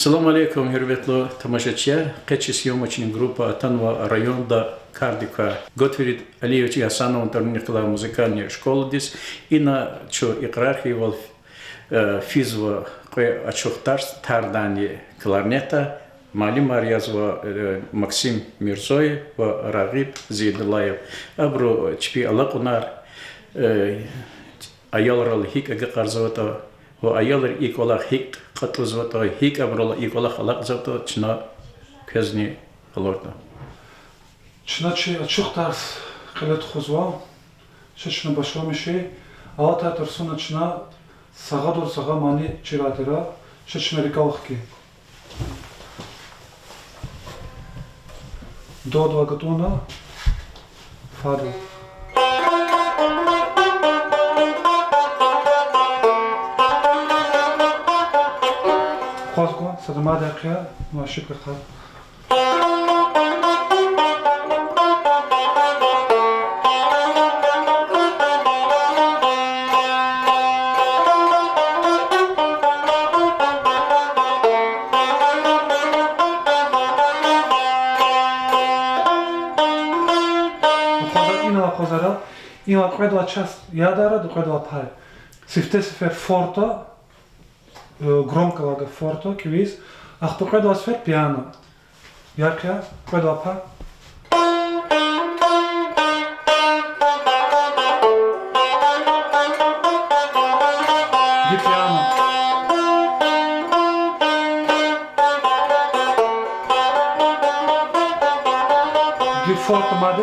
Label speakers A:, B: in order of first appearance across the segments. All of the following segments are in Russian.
A: Assalamu alaikum, hürmetli tamaşaçılar. Keçi съемочная группа Атанова районда Кардика готовит Алиевич Хасанов интернетла музыкальная школа здесь и на что иерархию физво ачухтар тардани кларнета Мали Марьязова Максим Мирзоев Рагиб Зейдулаев абру чпи алакунар аялрал хик агакарзавата وأيالر إيكولا هيك قطوزوتا هيك أمرولا إيكولا خلاق زوتا تشنا كزني خلورتا.
B: تشنا شيء أشوف تعرف خلت خزوا شنا بشوا مشي أوقات ترسونا تشنا سعادور سعا ماني شراترا شنا ركاوخكي. دود وقتونا فادو. خواستگاه صدمه دقیقه ناشیب کرد. این قدر چست یاداره دو قدر پای. سفته سفر فورتا громко лага форто, квиз, ах по кое сфер пиано. Яркая, кое па. Ги пиано. Ги форто маде.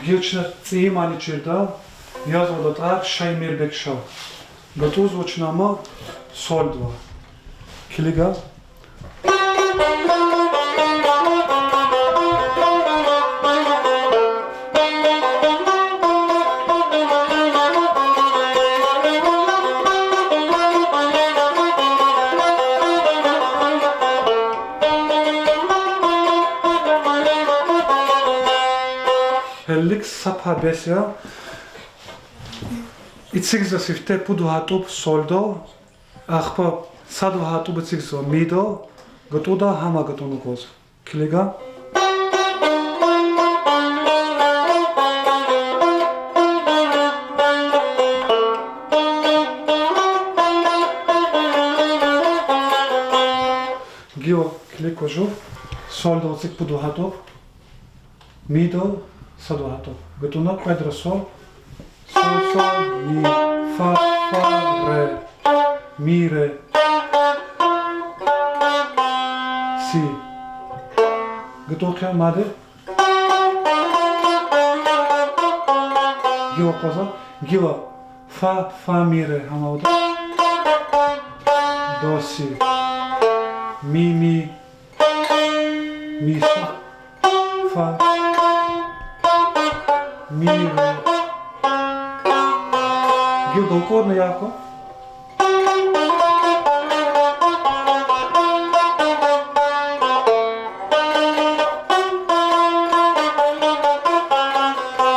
B: Гилчна цимани черда, я звал так Шаймир Бекшав. Готов звучнама соль 2. Килига. Хелик сапа бесия. Ицигза сифте пуду хатуб солдо. Ахпа саду хатуб ицигза мидо. Готуда хама готуну коз. Килига. Гио клико жув. Солдо цик пуду хатуб. Мидо. Садуато. Готуна квадра сол. Сол, ми, фа, ре, ми, ре. Си. Готовка маде. Гива коза. Гива. Фа, ми, ре. Хамауда. До, си. Ми. Ми, фа. Мире. Гил толкова яко.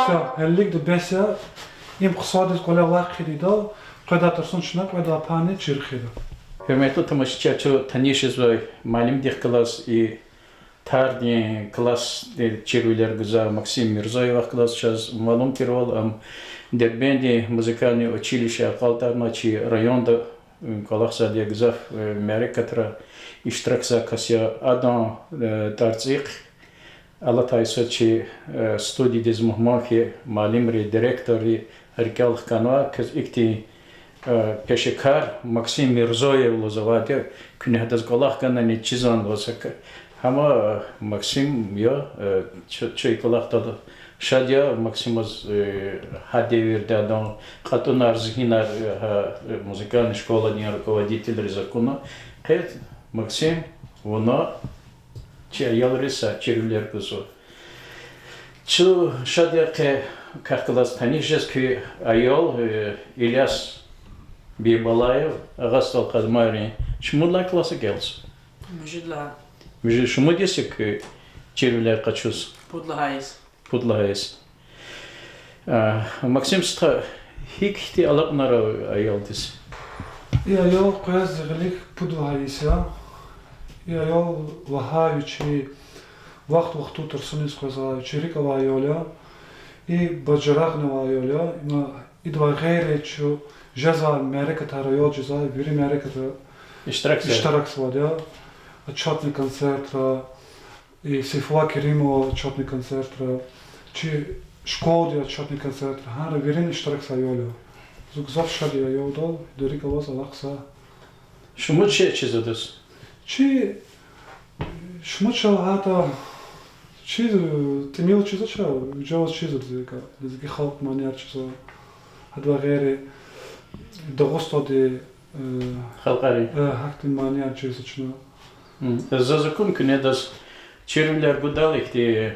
B: Все, елик до беся им қысадыз қола лақидо, қойда тұрсын шына қойда паны чирхидо.
A: Hürmetli tamaşaçı tanışız malum dikkalas и Тарди класс чирвилер гуза Максим Мирзоев класс сейчас малум кирвал Дербенди музыкальное училище Калтармачи районда Калахса дегзав Мерикатра Иштракса Касия Адан Тарцик Алатайсачи студии дез Мухмахи Малимри директори Рикал Канва кез икти пешекар Максим Мирзоев лозаваде күнәдәс Калах кананы чизан лозака Хама Максим я чайкалахта шадя Максимоз хадеверде адан хатунар зхинар музыкальная школа не руководитель резакуна кет Максим вона чаялриса чирвлер кузо чу шадя ке кахкалас танишес ки аял Ильяс Бибалаев агастал кадмари шмудла класса гелс
C: Мужидла
A: Шуму десек червля качус.
C: Пудлагайс.
A: pudlahayız. Максим ста хикти алапнара аялдис.
B: Я йол кояз зиглих пудваися. Я йол вахаючи вахту турсунис коязаючи рикава йоля и баджарагнава йоля има идва гайречу жаза Америка тарайол жаза вири Америка иштарак свадя отчетный концерт и Сейфула Керимова отчетный концерт чи школде отчетный концерт хара вирин иштарак са йоля зугзав шади я йодал дорика воз алакса
A: Шумут чизадус.
B: чи шмучал хата чи темил чизача джаваз чизадзика дизги халк маняр чиза хадва гайре дагостоди
A: Халқари.
B: хактин маняр чизачна
A: Зазакун кунедас чирвилер будал ихти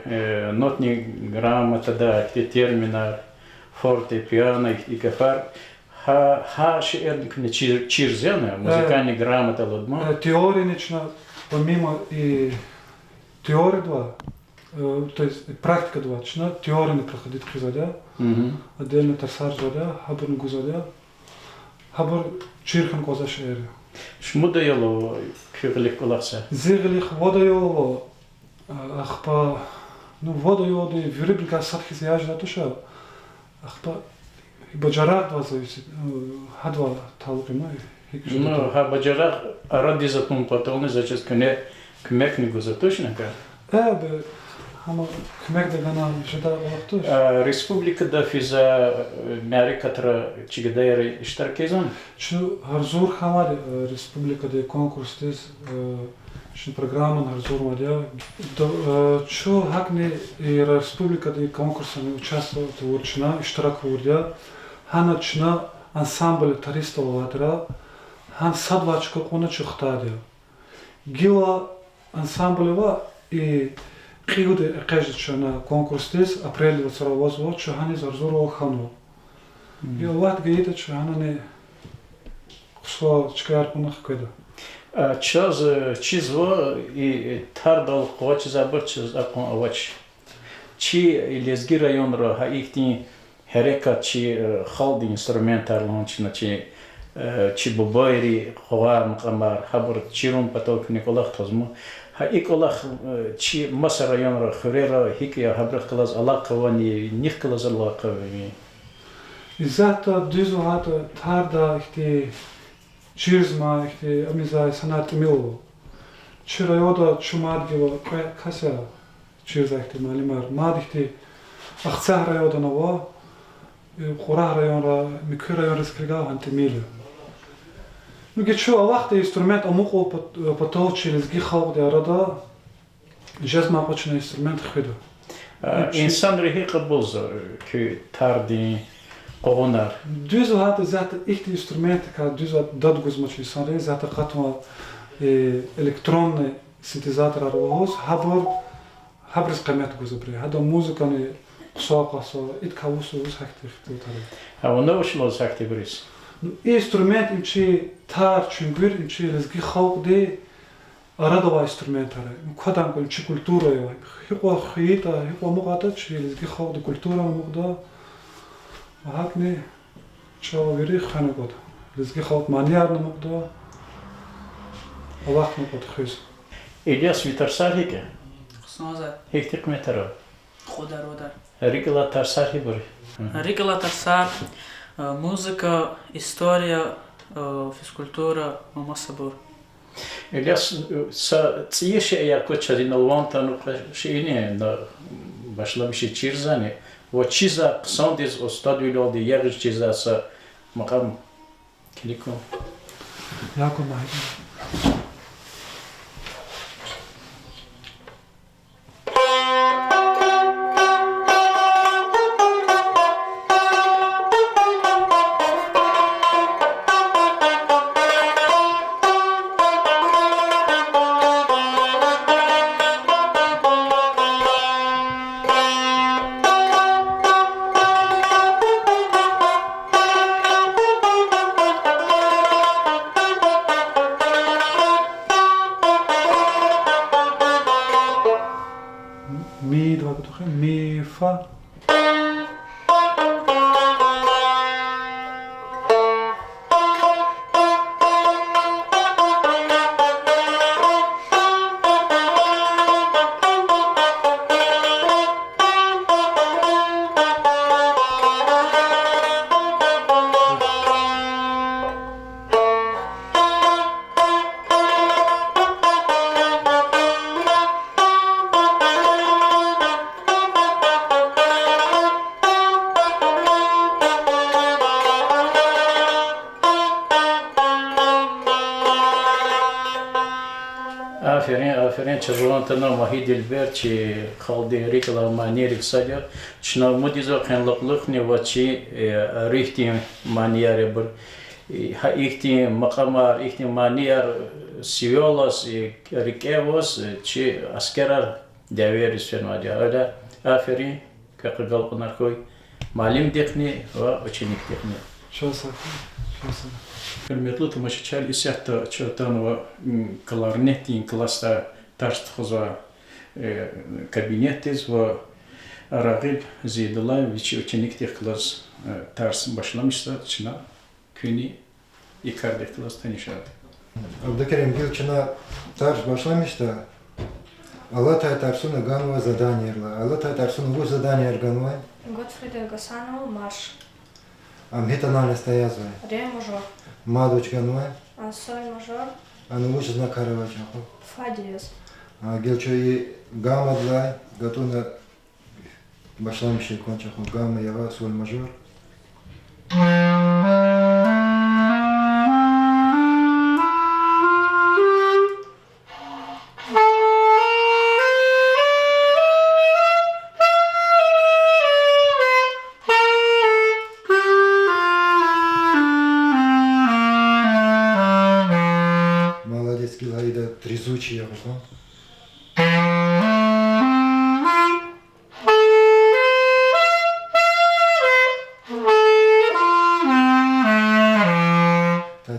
A: нотни грамота да ихти терминар форте пиано ихти кафар ха шиэр куне чирзяна музыкальный грамота лодма.
B: Теоринично помимо и теории два, то есть практика два, теория не проходит кризадя, отдельно тарсар задя, хабар гузадя, хабар чирхан коза шере.
A: Шмуда яло кюрлик кулакса.
B: Зиглих водоёво, ахпа, ну водоёды вирублика садхис яжда туша, ахпа баджарак два зависит, хадва талгима.
A: Ну, ха баджарак ради запун платоны зачем куне кмекни гузатушна ка.
B: Бе, ама кмек да гана жада олахтуш.
A: Республика да физа Америкатра чигадайры иштаркезон.
B: Чу Харзур хамари республика да конкурс тез шин программа Харзур мадя. Чу хакни и республика да конкурса не участвовать урчна иштарак урдя. Хана чна ансамбль таристов ватра. Хан садвачка кона чухтадя. Гила ансамблева и қигуде қежича на конкурс тез апрели вацаравазво чу хани зарзуро хану. И оват гейта чу ханане кусва чкаяр пунах кеда.
A: Чаз чизво и тардал хоч забыр чиз акон авач. Чи лезги районро ха ихти херека чи халди инструментарлон чи бубайри хова мqamar хабар чирун паток Николах тазму ха Николах чи Маса районро хурера хикя хабрах клаз алаквани них клаз алаквани
B: Изата дизуата тарда ихти чирзма ихти амиза санат мил чирайода чумадгева кася чирза ихти малимар мадихти ахцах райода нова Хора районра микро район раскригал антимилю. Ну гечу алахта инструмент амуко потол через гихал де арада жаз мапочный инструмент хиду.
A: Инсан рехика булза ки тарди قغنار.
B: Düzü hata zaten ilk instrumenti kad düzü dadguzmaçı sanre zaten katma elektronne sintezator arvos habris kıymet guzabri. Hada muzikani qusaqasa it kavusu uz aktif tutare.
A: Ha onda ushlos aktivris.
B: Instrument imçi tar çüngür imçi lezgi xalqdi aradava instrumentare. Kadam kol çi kultura yo. Hiqwa khita hiqwa muqata çi lezgi xalqdi kultura muqda. Hakni çaviri xanagod. Lezgi xalq maniyar muqda. Allah muqda khiz.
A: İlyas vitarsarhike.
C: Xsnoza.
A: Hektik metaro.
C: Xodar odar.
A: Рикала тарсархи бори.
C: Рикала тарсар, музыка, история, физкультура, мамасабур.
A: Илияс са циеше яко чаринолвантан шине на башламши чирзани. Во чиза сандис о стадио лоди ягж чиза са макам килико.
B: Яко майда. фа.
A: Aferin çabuğantana Mahid Dilber çi khaldi rikla maniyeri sadya çna mudizo khanlıqlık ne vaçi rihti maniyeri bir ha ihti makamar ihti maniyar siyolos rikevos çi askerar deveri sönmadiya öyle aferin kakıgal kunar koy malim dekni ve uçinik dekni.
B: Что сакын?
A: Hürmetli tamaşaçılar isyatta çatan ve klarnetin klasta tartıştığı kabinetiz ve Ragil Zeydullayeviç uçenikte klas ters başlamışlar çına küni ikarde klas tanışadı.
D: Abdülkerim Gülçin'a tarz başlamıştı. Allah Taytarsuna ganva zadaniyerla. Allah Taytarsuna bu zadaniyer ganva.
E: Готфрида Гасанова марш.
D: Амхитана настоязвай.
E: Ре мажор.
D: Мадоч ganva.
E: Соль мажор.
D: Ануч знакаровачаху.
E: Фа диез.
D: Gülço'yu gamadlay. Gatuna başlamıştı konçahu. Gama yava sol major. Молодец, Гилаида, трезучий я пошла.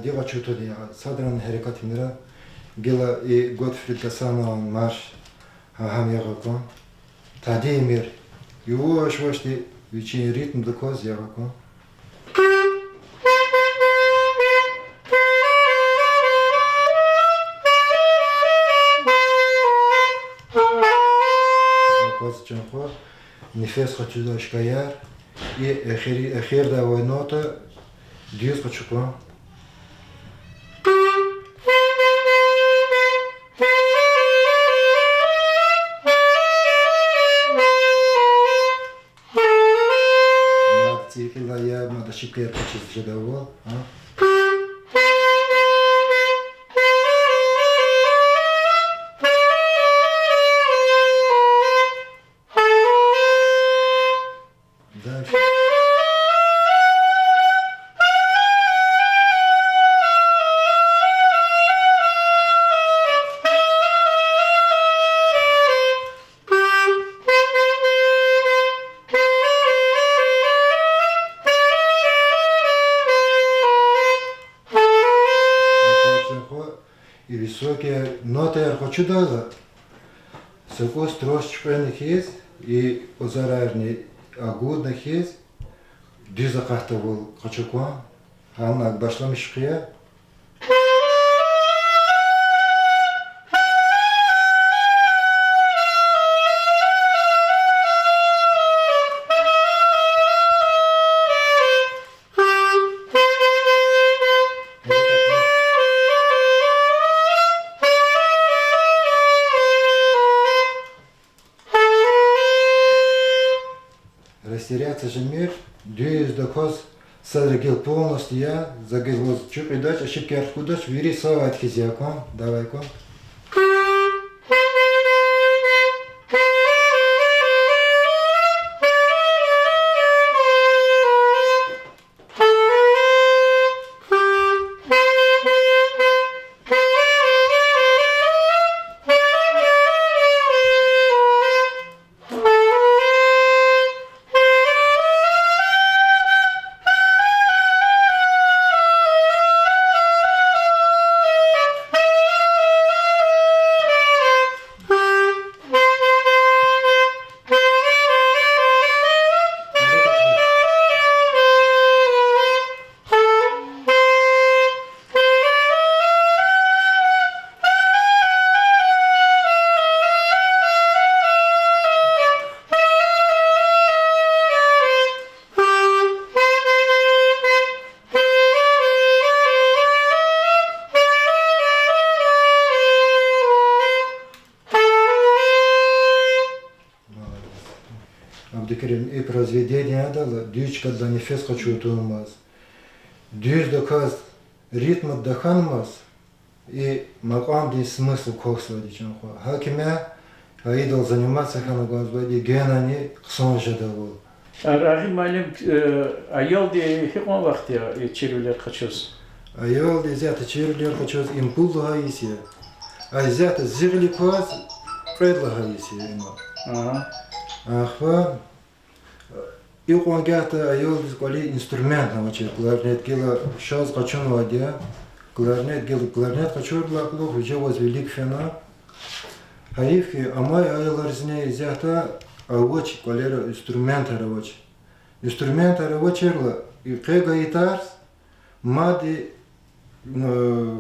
D: Дело что-то дело. Садран Херекатинра, Гела и Готфрид Гасанова марш, Агам Ягакон. Тади мир. Его швошти, вечерний ритм докоз Ягакон. Докоз Чанхо, Нефес хочу до Шкаяр, и Эхер да войнота, Дьюс хочу план. Цикла я мотоциклер хочу задавал. Дальше. И высокие ноты я хочу дать. Сокос трошечных есть, и озарарный агудных есть. Düz akahta bol kaçukwa. Hannak başlamış kıya. Растеряться же мир, дюйс докоз садрагил полностью я, загизлоз чук и дочь, ошибки архудоч, вири сова отхизиакон, давай кон. Абдукерим и произведение дало, дючка да нефес хочу тунмаз. Дюж доказ ритм отдаханмаз и макам ди смысл коксла дичан хо. Хакиме аидол заниматься хана гонзбади генани ксон жадавол.
A: Рахи малим айол ди хикон вахти чирулер хачус.
D: Айол ди зята чирлер хочу импулу хаиси. А зята зирли кваз предлагаиси има. Ахва и конгата айол ди коли инструмент научит кларнет гила шаз качун вадия. Кларнет хочу лаклох уже возвелик фена. Хаивки амай айларзне зята авоч колера инструмента рабоч. Инструмента рабочерла и кега гитарс мади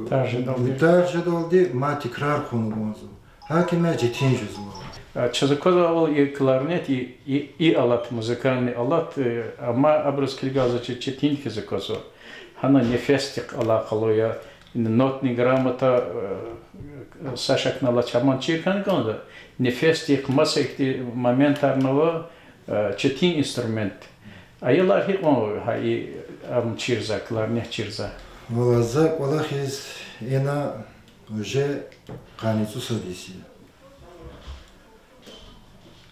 D: тарже долди мати крар хону гонзу. Хакиме житинжу зу.
A: Чазакоза и кларнет и алат музыкальный алат, ама абрус кильгаза четин хизакозо. Хана нефестик алакалоя нотни грамота сашак нала чаман чиркан гонда. Нефестик масекти моментарного четин инструмент. Айылар хикон хай чирза кларнет чирза.
D: Волазак валахис ина уже каницу садиси.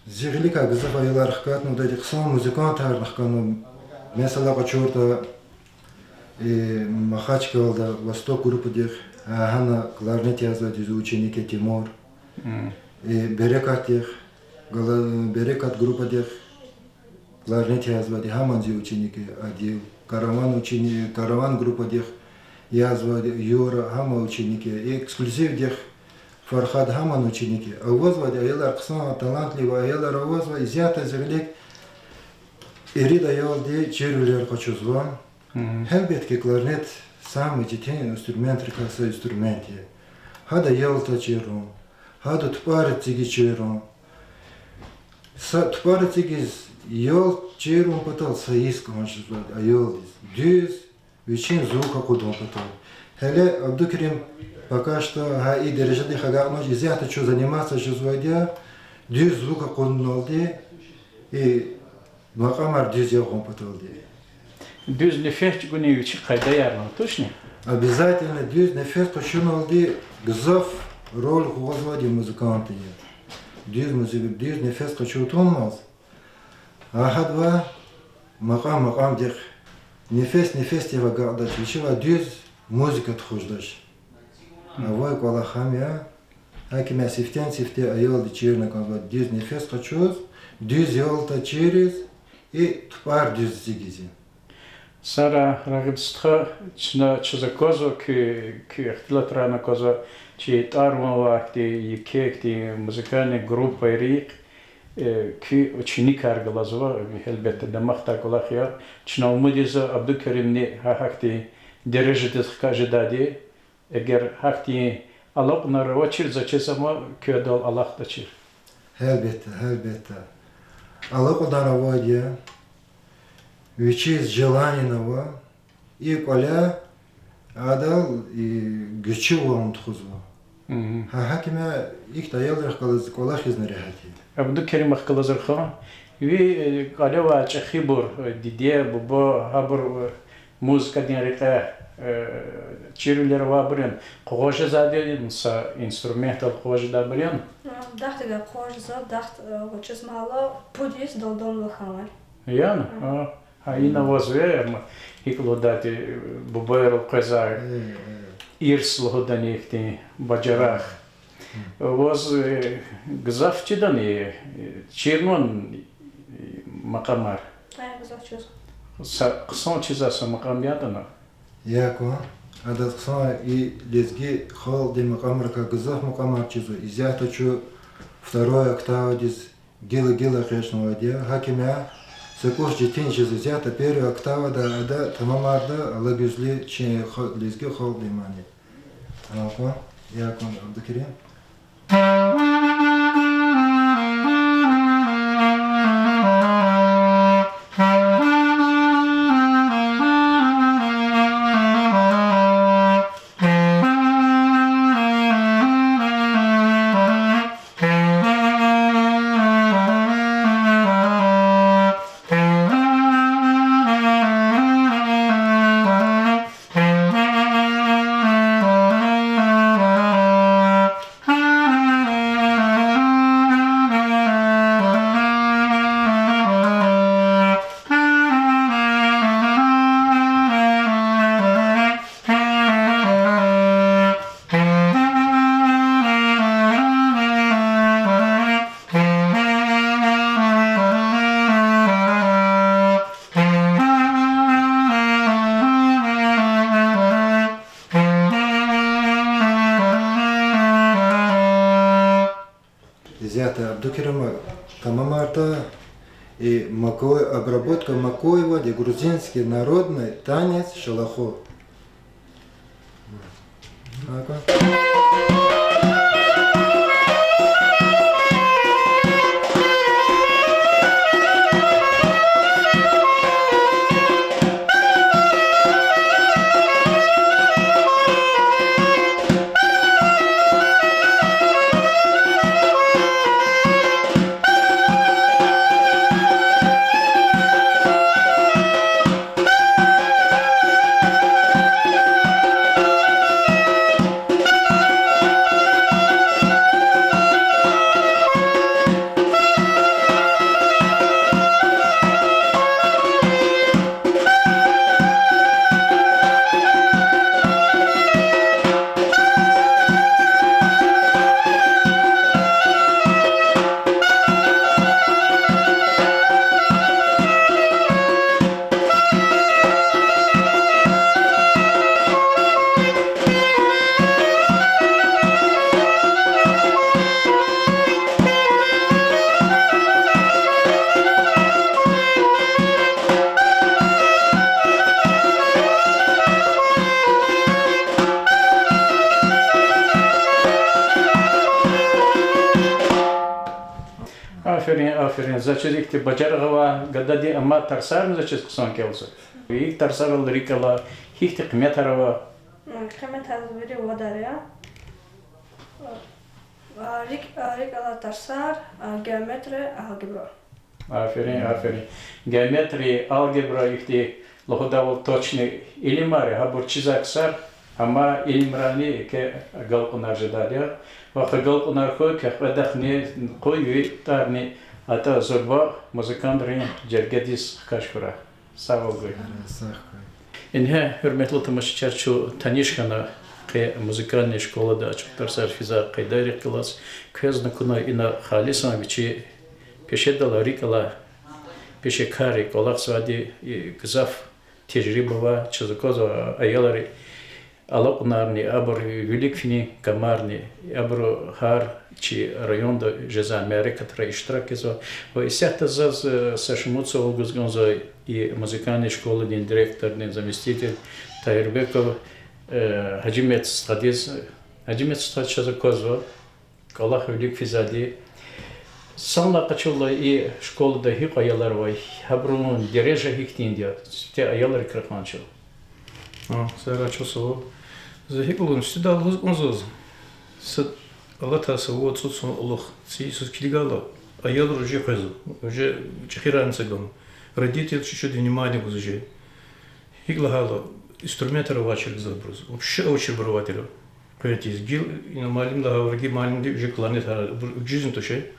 D: Зиглика гзаф айылар хкат ну дадик сон музыкант арнахкану mesela качорта и Махачка волда Восток группа дих хана кларнет язва дизу ученики Тимур и Берекат дих Берекат группа дих кларнет язва ди хаманзи ученики адил караван ученики караван группа дих язва Юра хама ученики и эксклюзив дих Фархад хаман ученики а возва ди айылар кысна талантливый айылар возва изята зиглик Ирида ялди чирулер качузван Elbette klarnet самый детей инструмент рекаса инструменте. Хада ялта чирон, хада тупарит циги чирон. Тупарит циги ял чирон патал саиск маншизвад, а ялдис. Дюз вичин звука кудон патал. Хеле Абдукерим пока что и дережады хагамаш изята что заниматься жизвадя, дюз звука кудон алди и макамар дюз ялгон паталди.
A: Düz nefes günü için kayda yardım, точно?
D: Обязательно дюз нефес почуналди гзов роль хуазвади музыканты. Дюз музык дюз нефес почутонмаз. Ахадва макам дих нефес тева гада чишива дюз музыка тхуждаш. Авой кола хамя акиме сифте айол дичирна казва дюз нефес почуз дюз йолта через и тупар дюз зигизи.
A: Сара рагибстха чизакозо ки ихтилат рана козо чи тармо вакти якекти музыкальный группа рик ки ученик аргалазва элбетте дамахта колахия чна умудиза Абдукеримни хакти дережете хаждади эгер хакти алак наравачир зачесама кёдал Аллахтачир.
D: Элбетте. Алак ударавадия Вичиз желаниного и коля адал и гчува он тхузва. Хакиме их таялдах колах изнаряхати.
A: Абдукерим ахкалазарха ви калева чахибур дидия бубо хабур музыка динрика чирулер вабрен қожа заден са инструментал қожа дабрен.
E: Дахтыга қожа дахт учез мало пудис долдон лохамар.
A: Яна? Аина возве иклодати бубоер қоза ирс лоданихти баджарах. Воз гзавчидани чирнон макамар.
E: Гзавчуз.
A: Қсон чизаса макамятана.
D: Яко адат кса и лезги хол де макамар как гзав макамар чизу. Изята чу второй октава диз гила кешного дия хакимя Секуш житин чизу зята первая октава да тамамарда лагюзли че лезги хол де мани. Яко Абдукерим. Зята Абдукерама Камамарта и обработка Макоева, и грузинский народный танец шалахо.
A: Aferin. Začetik ti bacarığa gadadi ama tarsar mı začet kısan kelsa? İlk tarsarıl rikala hiç de kıymet arava.
E: Kıymet hazbiri vadar ya. Rikala tarsar, geometri, algebra.
A: Aferin. Geometri, algebra ihti lohodavol точный илимари, хабур чизаксар, ама илимрани ke galkunar jadalya. Ваха galkunar koy ke хведахни koy витарни ата зорба музыкандрин Cergedis Kaşkura. Sağ ol. İnhe hürmetli tamaşçılar şu tanışkana ke muzikальная школада açıktarsa fiza qaydari klas közna kuna ina khalisan biçi peşedala rikala peşekari kolak svadi gzaf tecrübe çizakoza ayalari алакунарни абр великфини камарни абр хар чи районда жеза Америка траиштракезо во исята заз сашмуцо огузгонзо и музыкальной школы дин директорный заместитель Тайрбеков Hacimет Стадис Чазакозо Аллах велик физади санла качулла и школада хик аялар вай хабрун дережа хиктиндия те аялар краханчо Сарачосо Захиклун всегда лузгонзоз. С Аллатаса вот соцун Аллах. Сисус килигала. А я уже хазу. Уже чехиранца гон. Родители чуть-чуть внимание гузже. Хиглахала инструментера вачер забрус. Вообще очень брователь. Поэтис гил и на малим да враги малим уже кланет жизнь то шей.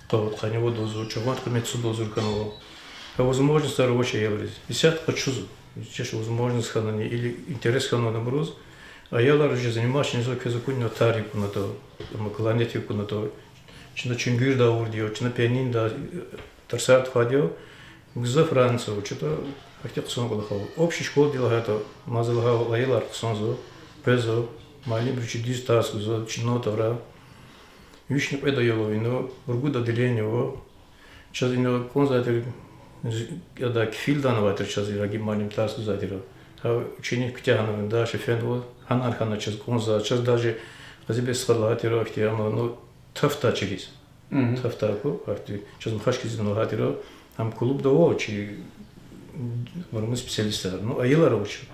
A: То вот ханево дозу чават комецу дозу каново. А возможность рабочая являлись. Десят хочу. Чеш возможность ханани или интерес ханана бруз. А я ларже занимаюсь не только законно тарику на то, макаланетику на то, чина чингир да урдио, чина пианин да тарсат ходил, гза Францию, что-то хотел сонголахал. Общий школ делал это, мазалахал лайлар сонзо, пезо, малим ручидис тасгузо, чино тавра. Вишни предаёло вино, ургуда деление час ино конзатер, да кфил данаватер час ираги малим тасгузатера. Ученик тягнул, да, шефендул, ханархана час конза, час даже азибе схалатера, ахтиама, ну тафта через, тафта ку, ахти, час мхашки зиногатера, там клуб да очи, вармы специалисты, ну аилара учил.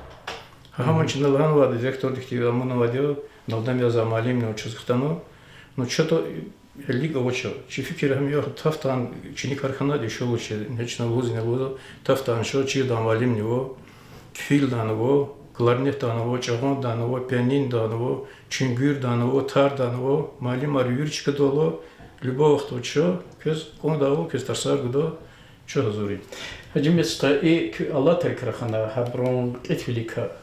A: Хамачин налганва, директор дихти амунавадел, налдам я за малим не учил хтану, но что-то лига учил. Чи фикерам я тафтан, ученик архана еще лучше, нечто лузин лузо, тафтан шо, чи дам малим него. Fil danıvo, klarnet danıvo, çagon danıvo, pianin danıvo, çingür danıvo, tar danıvo, malim arıyor çıkı dolu, любов то чё, köz onu da köz tarsar gudo, çö hazuri. Hacimет ста и Allah terkrahana habrun etvilika.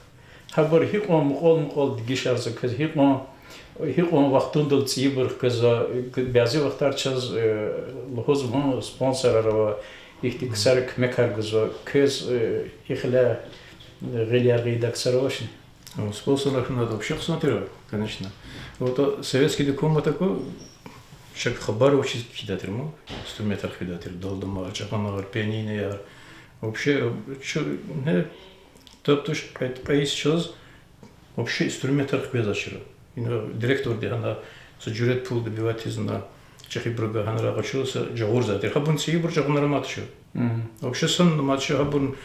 A: Habur hiqon muqol digişarza köz hiqon vaxtundul tsibur köz bazı vaxtlar çaz lohozun sponsor arava ihtikasar kmekar guzo köz ihla Гелиарги Даксарошни.
B: Спонсорах надо вообще посмотреть, конечно. Вот советский документ такой,
A: Шак хабар вообще кидатер мо, инструментар кидатер, долдома, чаканар, пианино, вообще, не, тобто ж сейчас вообще инструментар кидачера. Директор дехана саджурет пул добивать из на чехи брага ханра гачился джагурза, тэр хабун сибур жагнара матчо. Вообще сан матчо хабун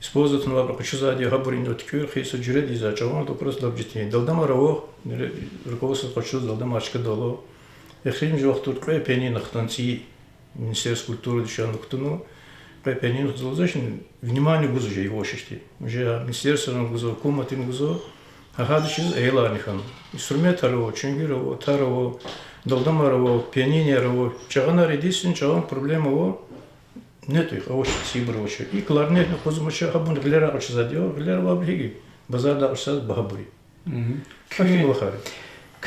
A: используют на вабра хочу зади хабурин от кюр хиса джурет из ачаван то просто добжитни. Далдама раво, руководство хочу далдама ачка дало. Ехрим же вахтут кое пианино хтанци Министерство культуры дешан хтуну. Кое пианино хтозашин внимание гузу его шишти. Уже министерство гузу коматин гузу. Агадышыз эйларнихан. Инструмент араво, чунгираво, тараво, далдамараво, пианиниараво. Чагана редисин, чаган проблема во нету их, овощи, сибровочи. И кларнет, хозумача, хабун, глера очи задио, глера вабриги. Базарда очсаз бахабури. Как лохари.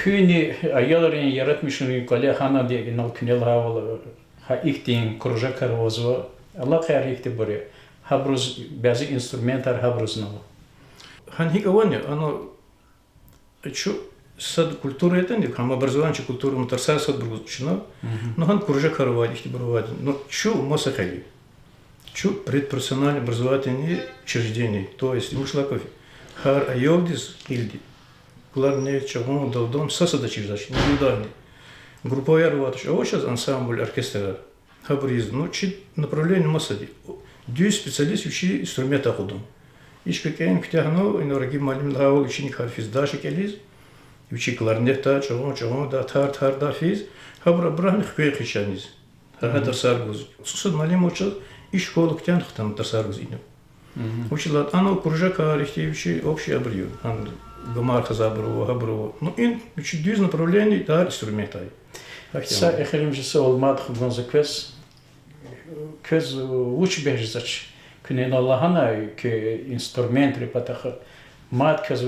A: Küni ayarın yaratmışını kale hana diye nal künel havalı ha ihtin kurja karvozva Allah kayar ihti buri habruz bazı instrumentar habruz nal. Han hikavanya ano şu sad культура это не хам образование культуру мутарса сад бургучно но хан kurja карвали ihti бурвали но şu мосахали şu предпрофессиональное образовательное учреждение то есть мушлаков хар айовдис илди Главное, чего дом сосуда через индивидуальный. Групповая работа. А вот сейчас ансамбль оркестра. Хабриз. Ну, чит направление масади. Две специалисты учи инструмента ходом. Иш какие-нибудь ктягно, инораги малим лавол ученик харфиз даши келиз. Учи кларнета, чего да тар да физ. Хабра брахни хвей хичаниз. Хатар саргуз. Сусад малим учил и школу ктян хтам тар саргуз ино. Учила, оно куржа карихти учи общий абрию. Гамарха забру, габру. Ну, ин учи две направления, да, инструмента.
B: Са эхерим же се олмад хгон за квез уч бежзач. Кне на лахана ke инструмент репатаха. Мат кез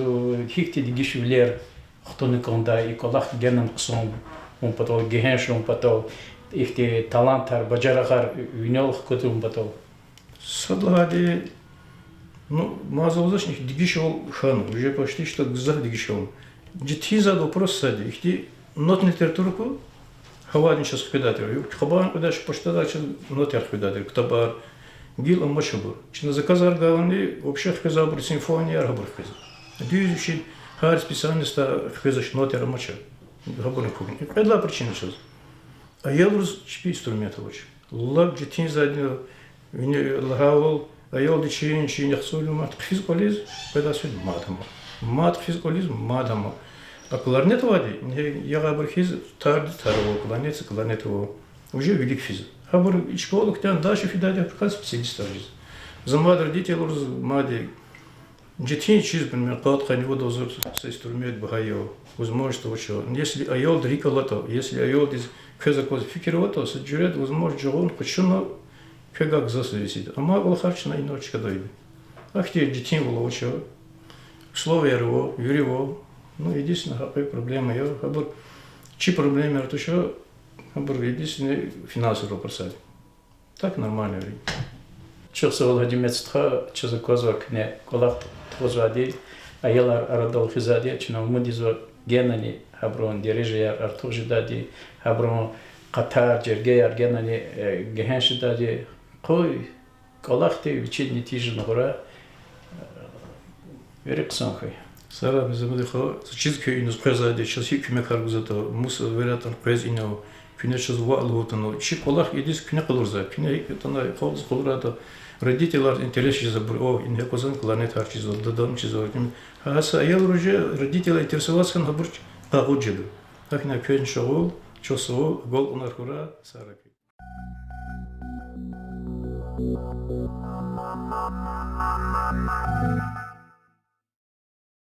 B: хикти дигишвлер хтоны конда и колах генен ксон он потол гехенш он потол ихти талантар бажарахар винол хкотум потол.
A: Садлагади ну, мазалзашник дигишол хан, уже почти что гзах дигишол. Джитхи за вопрос сади, ихти нот литературку хавадин сейчас хпедатер. Хабан кудаш почта дальше нот хпедатер. Ктабар гил амашабур. Чина заказар гавани вообще хпезабур симфония арабур хпез. Дюзиши хар специальность хпезаш нот арамача. Габур кугин. Это причина сейчас. А я рус чпи инструментов очень. Лаг джитхи за лагавал Ayol dişin yaxsulu mat fizikolizm pedasül madama. Mat fizikolizm madama. Кларнет вади, я габр хиз тарди тарово, кларнет его. Уже велик физ. Хабр школу ктян даши фидади как специалист аржиз. Замад родители лорз мади. Джетин чиз например, кат него дозор с инструмент бахайо. Возможно, что если айол дрикалато, если айол из хезакоз фикировато, саджурет возможно, жон почему как засвисит. А маг лохарчина и ночка дойде. Ах те детей было учил. Слово его, юриво. Ну, единственная проблема я. Хабар, чи проблема это что? Хабар, единственный финансовый вопрос. Так нормально.
B: Чехса Владимирстха, чезаковак не колак тхозвади, а ела арадал хизади, чина умудизо генани, хаброн дирижер артужидади, хаброн Катар, Джергеяр, генани гехеншидади. Кой колахты вичит нетижен гора верексанхой.
A: Сара мизамдихо чизки инус презади сейчас хикме каргузато мус вератан презино күне чыз валутано чи колах идис күне кылырза күне тана холз кылрато родителар интерес забр о инде козан кланет харчиз дадам чизордим хаса евроже родители интересоваться на бурч пагоджеду так на көн шоу чосо гол унархура сараки
F: Thank you.